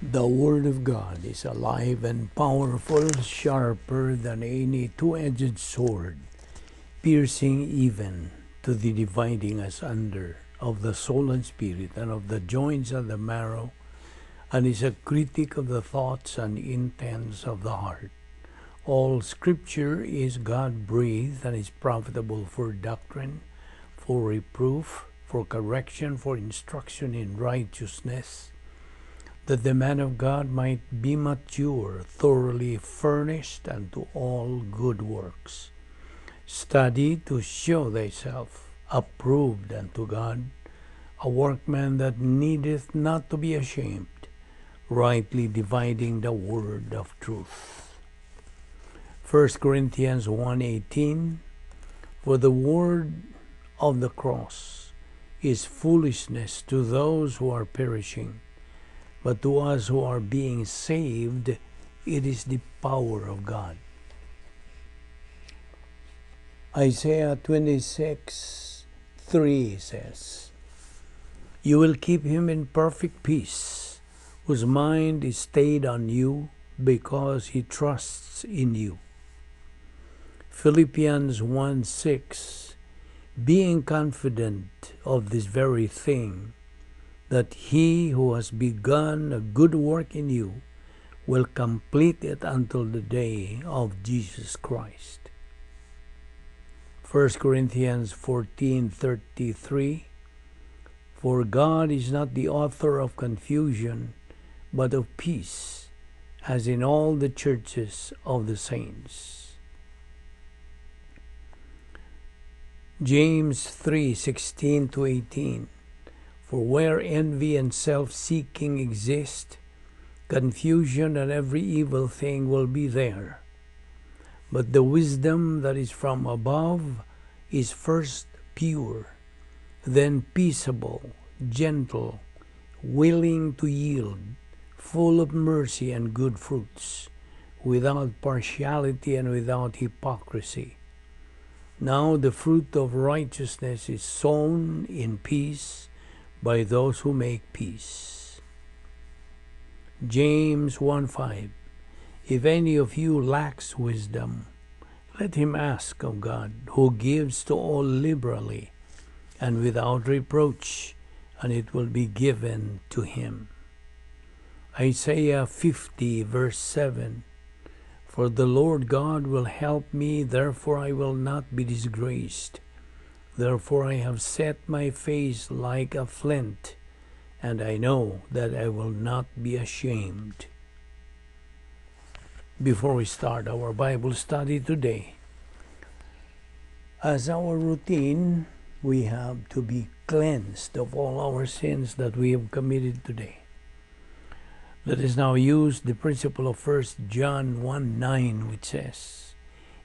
The Word of God is alive and powerful, sharper than any two-edged sword, piercing even to the dividing asunder of the soul and spirit, and of the joints and the marrow, and is a critic of the thoughts and intents of the heart. All Scripture is God-breathed and is profitable for doctrine, for reproof, for correction, for instruction in righteousness, that the man of God might be mature, thoroughly furnished unto all good works. Study to show thyself approved unto God, a workman that needeth not to be ashamed, rightly dividing the word of truth. 1 Corinthians 1:18, for the word of the cross is foolishness to those who are perishing, but to us who are being saved, it is the power of God. Isaiah 26:3 says, you will keep him in perfect peace, whose mind is stayed on you, because he trusts in you. Philippians 1:6, being confident of this very thing, that he who has begun a good work in you will complete it until the day of Jesus Christ. 1 Corinthians 14:33, for God is not the author of confusion, but of peace, as in all the churches of the saints. James 3:16-18, for where envy and self-seeking exist, confusion and every evil thing will be there. But the wisdom that is from above is first pure, then peaceable, gentle, willing to yield, full of mercy and good fruits, without partiality and without hypocrisy. Now the fruit of righteousness is sown in peace by those who make peace. James 1:5, if any of you lacks wisdom, let him ask of God, who gives to all liberally and without reproach, and it will be given to him. Isaiah 50:7, for the Lord God will help me, therefore I will not be disgraced. Therefore I have set my face like a flint, and I know that I will not be ashamed. Before we start our Bible study today, as our routine, we have to be cleansed of all our sins that we have committed today. Let us now use the principle of 1 John 1:9, which says,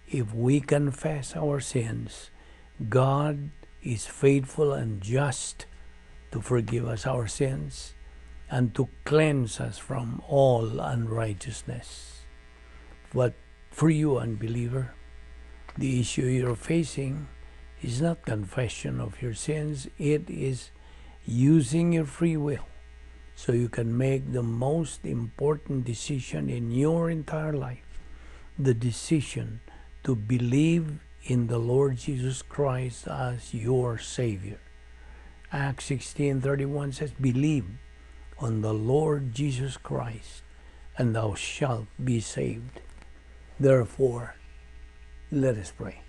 if we confess our sins, God is faithful and just to forgive us our sins and to cleanse us from all unrighteousness. But for you, unbeliever, the issue you're facing is not confession of your sins. It is using your free will so you can make the most important decision in your entire life, the decision to believe in the Lord Jesus Christ as your Savior. Acts 16:31 says, believe on the Lord Jesus Christ, and thou shalt be saved. Therefore, let us pray.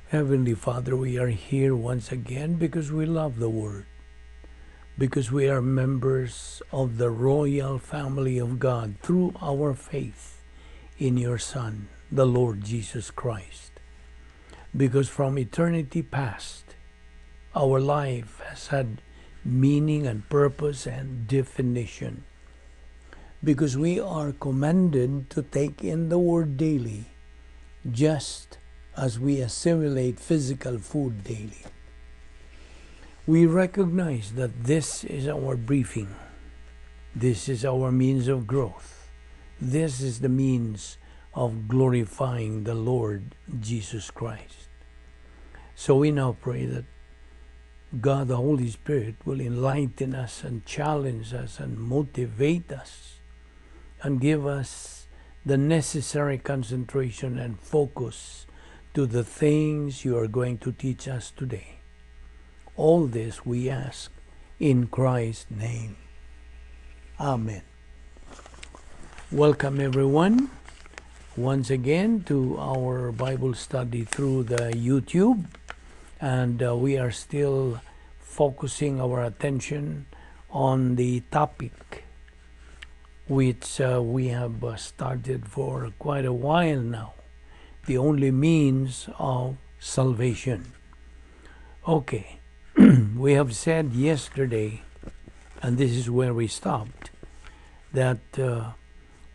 Heavenly Father, we are here once again because we love the Word, because we are members of the royal family of God through our faith in your Son, the Lord Jesus Christ. Because from eternity past, our life has had meaning and purpose and definition. Because we are commanded to take in the Word daily, just as we assimilate physical food daily. We recognize that this is our briefing. This is our means of growth. This is the means of glorifying the Lord Jesus Christ. So we now pray that God, the Holy Spirit, will enlighten us and challenge us and motivate us and give us the necessary concentration and focus to the things you are going to teach us today. All this we ask in Christ's name. Amen. Welcome everyone once again to our Bible study through the YouTube. And we are still focusing our attention on the topic which we have started for quite a while now, the only means of salvation. Okay, we have said yesterday, and this is where we stopped, that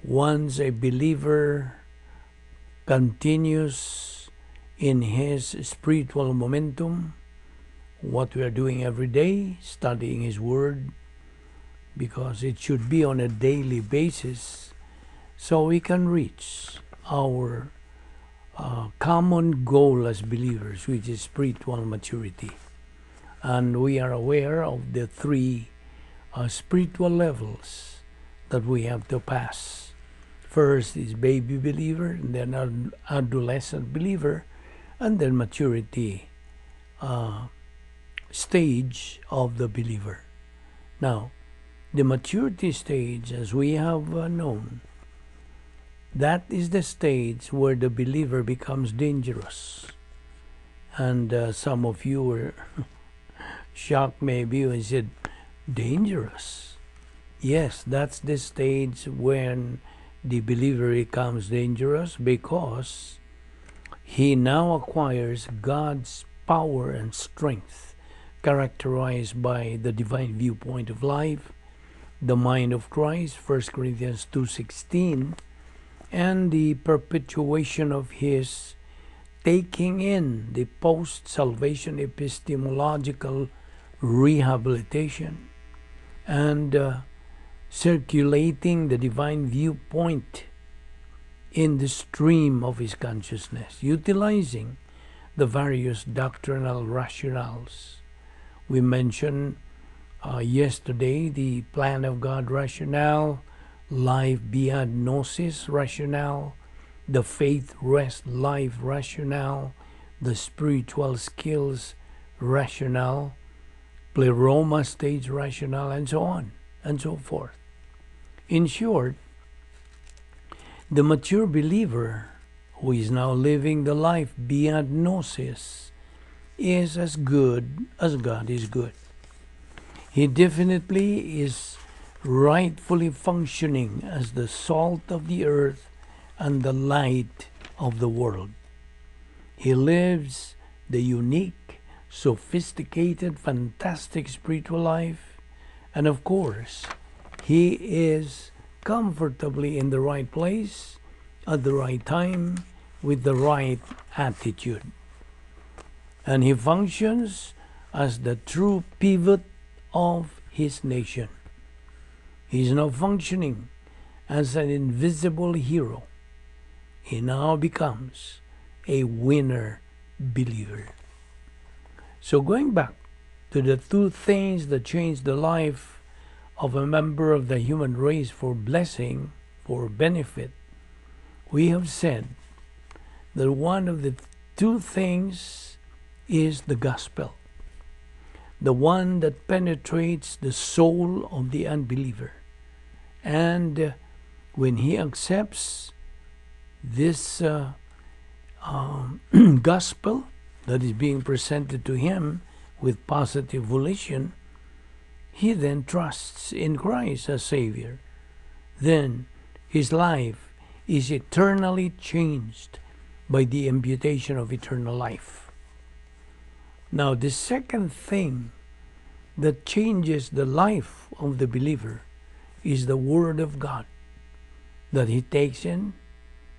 once a believer continues in his spiritual momentum, what we are doing every day, studying His Word, because it should be on a daily basis, so we can reach our common goal as believers, which is spiritual maturity. And we are aware of the three spiritual levels that we have to pass. First is baby believer, and then adolescent believer, and then maturity stage of the believer. Now, the maturity stage, as we have known, that is the stage where the believer becomes dangerous. And some of you were shocked maybe when I said, dangerous? Yes, that's the stage when the believer becomes dangerous, because he now acquires God's power and strength, characterized by the divine viewpoint of life, the mind of Christ, 1 Corinthians 2:16, and the perpetuation of his taking in the post-salvation epistemological rehabilitation and circulating the divine viewpoint in the stream of his consciousness, utilizing the various doctrinal rationales. We mentioned yesterday the plan of God rationale, life beyond gnosis rationale, the faith rest life rationale, the spiritual skills rationale, pleroma stage rationale, and so on and so forth. In short, the mature believer, who is now living the life beyond gnosis, is as good as God is good. He definitely is rightfully functioning as the salt of the earth and the light of the world. He lives the unique, sophisticated, fantastic spiritual life, and of course, he is comfortably in the right place at the right time with the right attitude. And he functions as the true pivot of his nation. He is now functioning as an invisible hero. He now becomes a winner believer. So going back to the two things that changed the life of a member of the human race for blessing, for benefit, we have said that one of the two things is the gospel, the one that penetrates the soul of the unbeliever. And when he accepts this gospel that is being presented to him with positive volition, he then trusts in Christ as Savior. Then his life is eternally changed by the imputation of eternal life. Now, the second thing that changes the life of the believer is the Word of God that he takes in,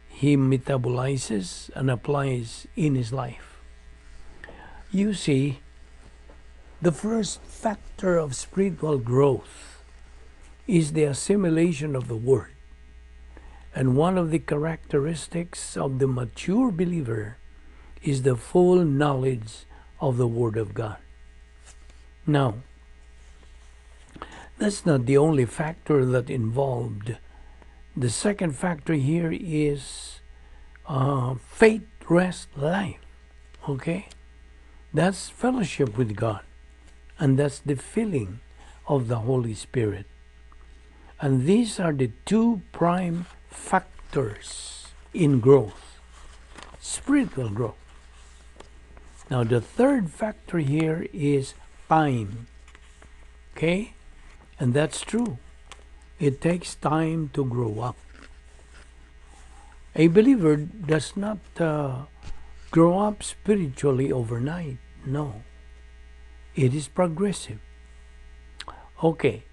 he metabolizes, and applies in his life. You see, the first factor of spiritual growth is the assimilation of the Word. And one of the characteristics of the mature believer is the full knowledge of the Word of God. Now, that's not the only factor that involved. The second factor here is faith, rest, life. Okay? That's fellowship with God. And that's the filling of the Holy Spirit. And these are the two prime factors in growth, spiritual growth. Now, the third factor here is time. Okay? And that's true. It takes time to grow up. A believer does not grow up spiritually overnight. No. It is progressive. Okay.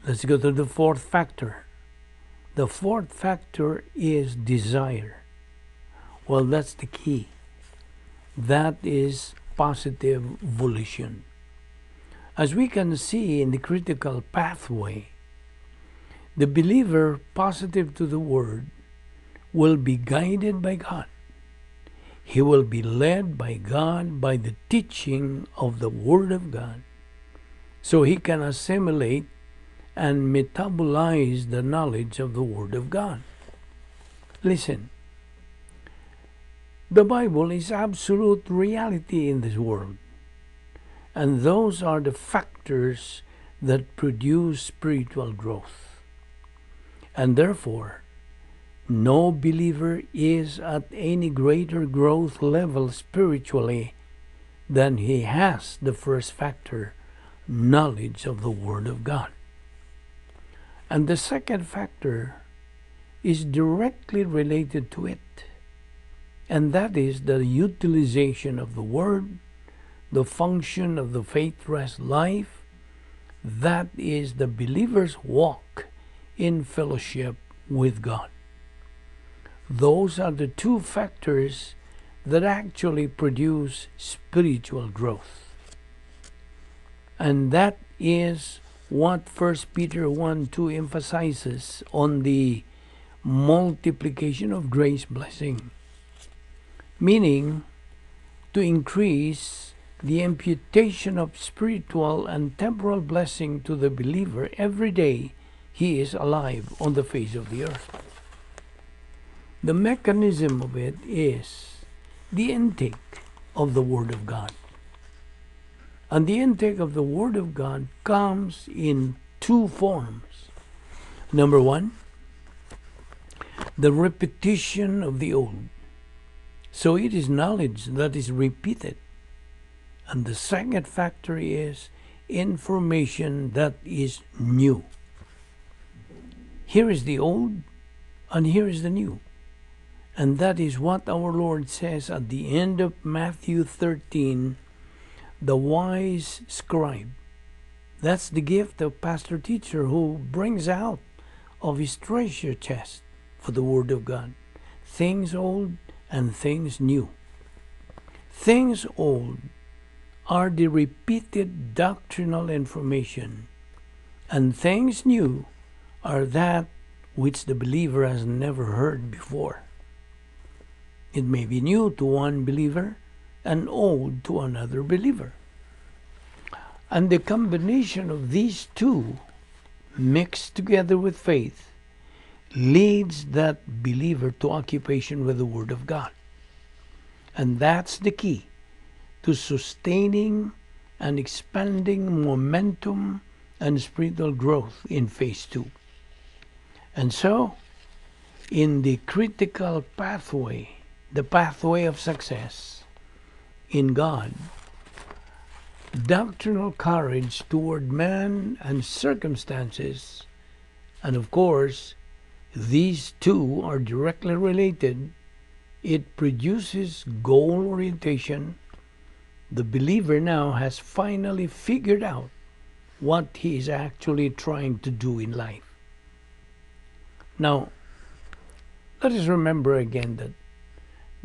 Let's go to the fourth factor. The fourth factor is desire. Well, that's the key. That is positive volition. As we can see in the critical pathway, the believer positive to the Word will be guided by God. He will be led by God by the teaching of the Word of God, so he can assimilate and metabolize the knowledge of the Word of God. Listen, the Bible is absolute reality in this world. And those are the factors that produce spiritual growth. And therefore, no believer is at any greater growth level spiritually than he has the first factor, knowledge of the Word of God. And the second factor is directly related to it. And that is the utilization of the Word, the function of the faith rest life. That is the believer's walk in fellowship with God. Those are the two factors that actually produce spiritual growth. And that is what 1 Peter 1:2 emphasizes on the multiplication of grace blessing, meaning to increase the imputation of spiritual and temporal blessing to the believer every day he is alive on the face of the earth. The mechanism of it is the intake of the Word of God. And the intake of the Word of God comes in two forms. Number one, the repetition of the old. So it is knowledge that is repeated. And the second factor is information that is new. Here is the old, and here is the new. And that is what our Lord says at the end of Matthew 13, the wise scribe. That's the gift of pastor-teacher who brings out of his treasure chest for the Word of God things old and things new. Things old are the repeated doctrinal information, and things new are that which the believer has never heard before. It may be new to one believer and old to another believer. And the combination of these two, mixed together with faith, leads that believer to occupation with the Word of God. And that's the key to sustaining and expanding momentum and spiritual growth in phase 2. And so, in the critical pathway, the pathway of success in God, doctrinal courage toward man and circumstances, and of course, these two are directly related. It produces goal orientation. The believer now has finally figured out what he is actually trying to do in life. Now, let us remember again that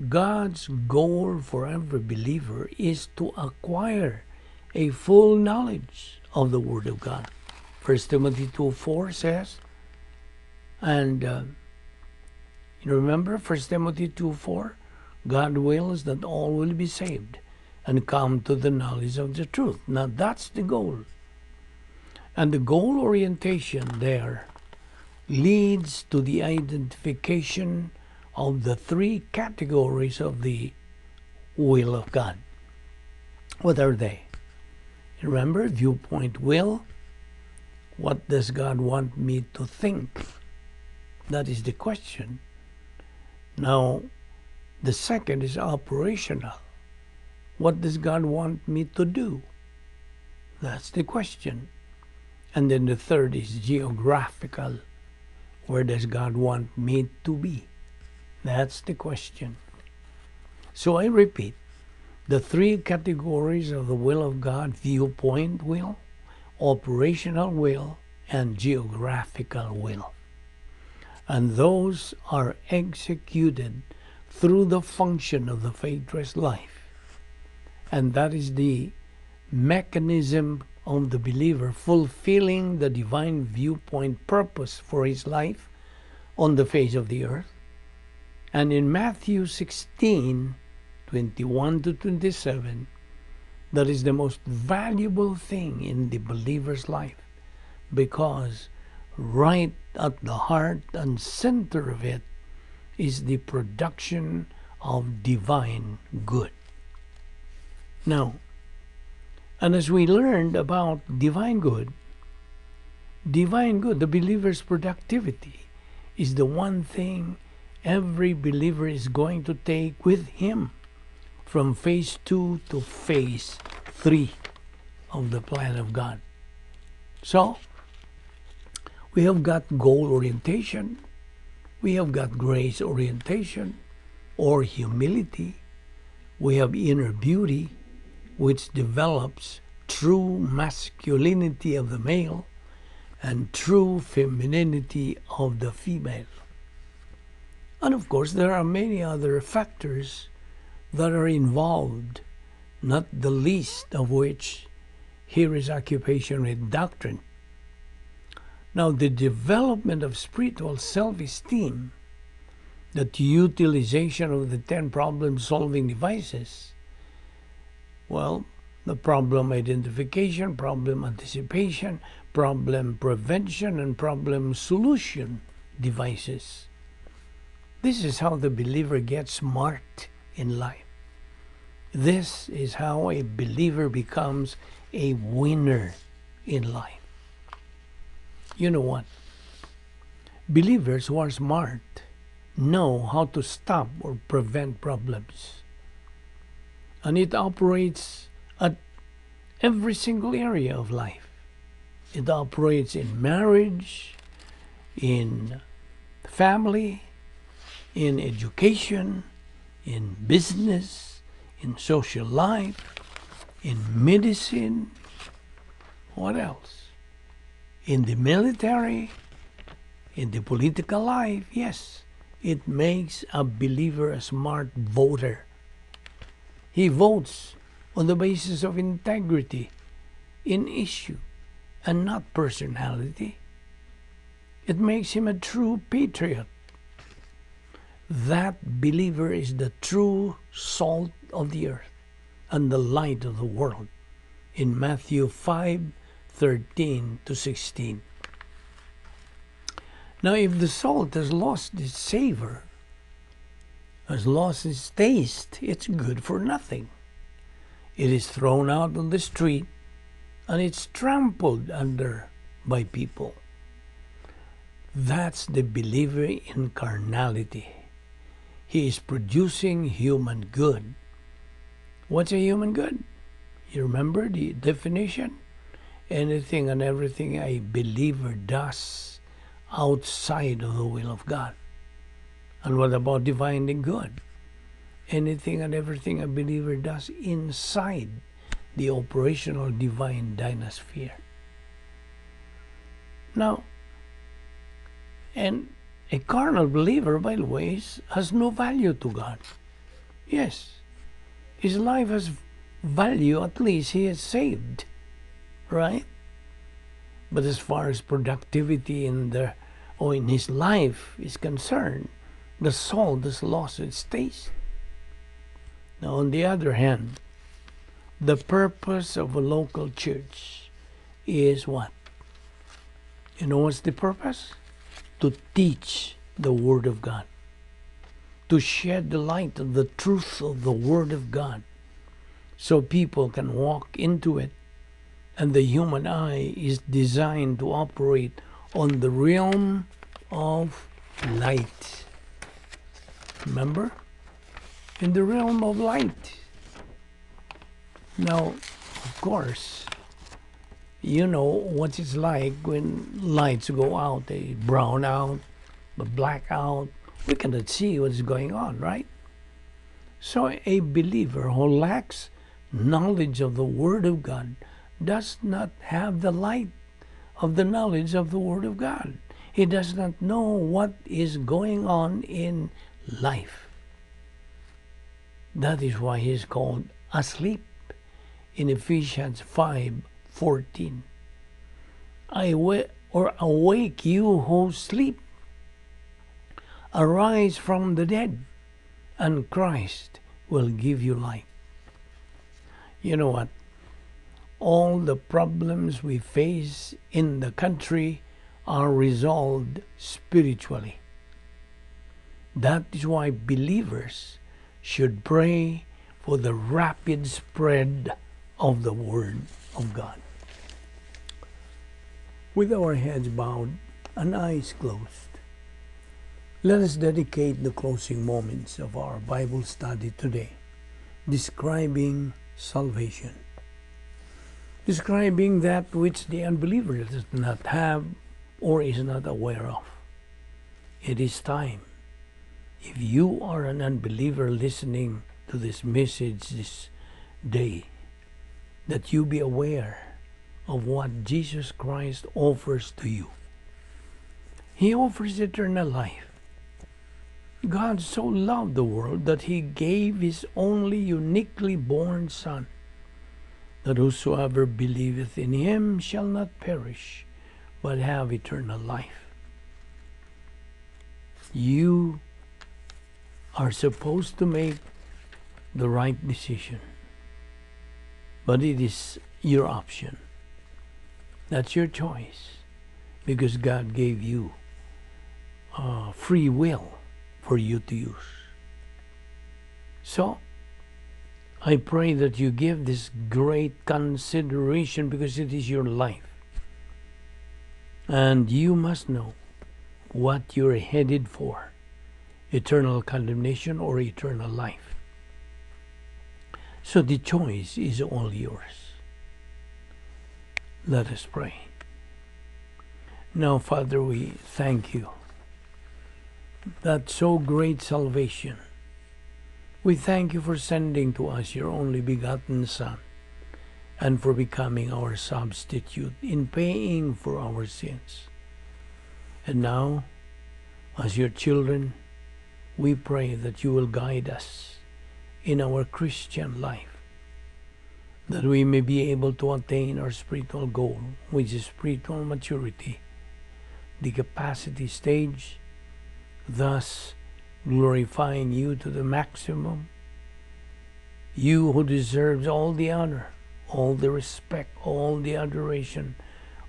God's goal for every believer is to acquire a full knowledge of the Word of God. 1 Timothy 2:4 says, and And remember 1 Timothy 2:4, God wills that all will be saved and come to the knowledge of the truth. Now that's the goal. And the goal orientation there leads to the identification of the three categories of the will of God. What are they? Remember, viewpoint will. What does God want me to think? That is the question. Now, the second is operational. What does God want me to do? That's the question. And then the third is geographical. Where does God want me to be? That's the question. So I repeat, the three categories of the will of God: viewpoint will, operational will, and geographical will. And those are executed through the function of the faith-rest life. And that is the mechanism of the believer fulfilling the divine viewpoint purpose for his life on the face of the earth. And in Matthew 16:21 to 27, that is the most valuable thing in the believer's life, because right at the heart and center of it is the production of divine good. Now, and as we learned about divine good, the believer's productivity is the one thing every believer is going to take with him from phase 2 to phase 3 of the plan of God. So, we have got goal orientation, we have got grace orientation or humility, we have inner beauty, which develops true masculinity of the male and true femininity of the female. And of course, there are many other factors that are involved, not the least of which here is occupation with doctrine. Now, the development of spiritual self-esteem, that utilization of the 10 problem-solving devices, well, the problem identification, problem anticipation, problem prevention, and problem solution devices. This is how the believer gets smart in life. This is how a believer becomes a winner in life. You know what? Believers who are smart know how to stop or prevent problems. And it operates at every single area of life. It operates in marriage, in family, in education, in business, in social life, in medicine. What else? In the military, in the political life. Yes, it makes a believer a smart voter. He votes on the basis of integrity in issue and not personality. It makes him a true patriot. That believer is the true salt of the earth and the light of the world in Matthew 5:13 to 16. Now, if the salt has lost its savor, has lost its taste, it's good for nothing. It is thrown out on the street and it's trampled under by people. That's the believer in carnality. He is producing human good. What's a human good? You remember the definition? Anything and everything a believer does outside of the will of God. And what about divinely good? Anything and everything a believer does inside the operational divine dynasphere. Now, and a carnal believer, by the way, has no value to God. Yes, his life has value, at least he is saved, right? But as far as productivity in his life is concerned, The salt has lost its taste. Now, on the other hand, the purpose of a local church is what? You know what's the purpose? To teach the Word of God. To shed the light of the truth of the Word of God, so people can walk into it. And the human eye is designed to operate on the realm of light. Remember? In the realm of light. Now, of course, you know what it's like when lights go out. They brown out, they black out. We cannot see what's going on, right? So a believer who lacks knowledge of the Word of God does not have the light of the knowledge of the Word of God. He does not know what is going on in life. That is why he is called asleep in Ephesians 5:14. Awake you who sleep, arise from the dead, and Christ will give you light. You know what? All the problems we face in the country are resolved spiritually. That is why believers should pray for the rapid spread of the Word of God. With our heads bowed and eyes closed, let us dedicate the closing moments of our Bible study today, describing salvation. Describing that which the unbeliever does not have or is not aware of. It is time, if you are an unbeliever listening to this message this day, that you be aware of what Jesus Christ offers to you. He offers eternal life. God so loved the world that He gave His only uniquely born Son, that whosoever believeth in Him shall not perish, but have eternal life. You are supposed to make the right decision, but it is your option. That's your choice, because God gave you free will for you to use. So, I pray that you give this great consideration, because it is your life. And you must know what you're headed for, eternal condemnation or eternal life. So the choice is all yours. Let us pray. Now, Father, we thank you that so great salvation. We thank you for sending to us your only begotten Son, and for becoming our substitute in paying for our sins. And now, as your children, we pray that you will guide us in our Christian life, that we may be able to attain our spiritual goal, which is spiritual maturity, the capacity stage, thus glorifying you to the maximum, you who deserves all the honor, all the respect, all the adoration,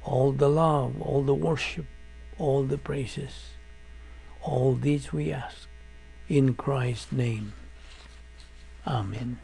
all the love, all the worship, all the praises. All these we ask in Christ's name. Amen.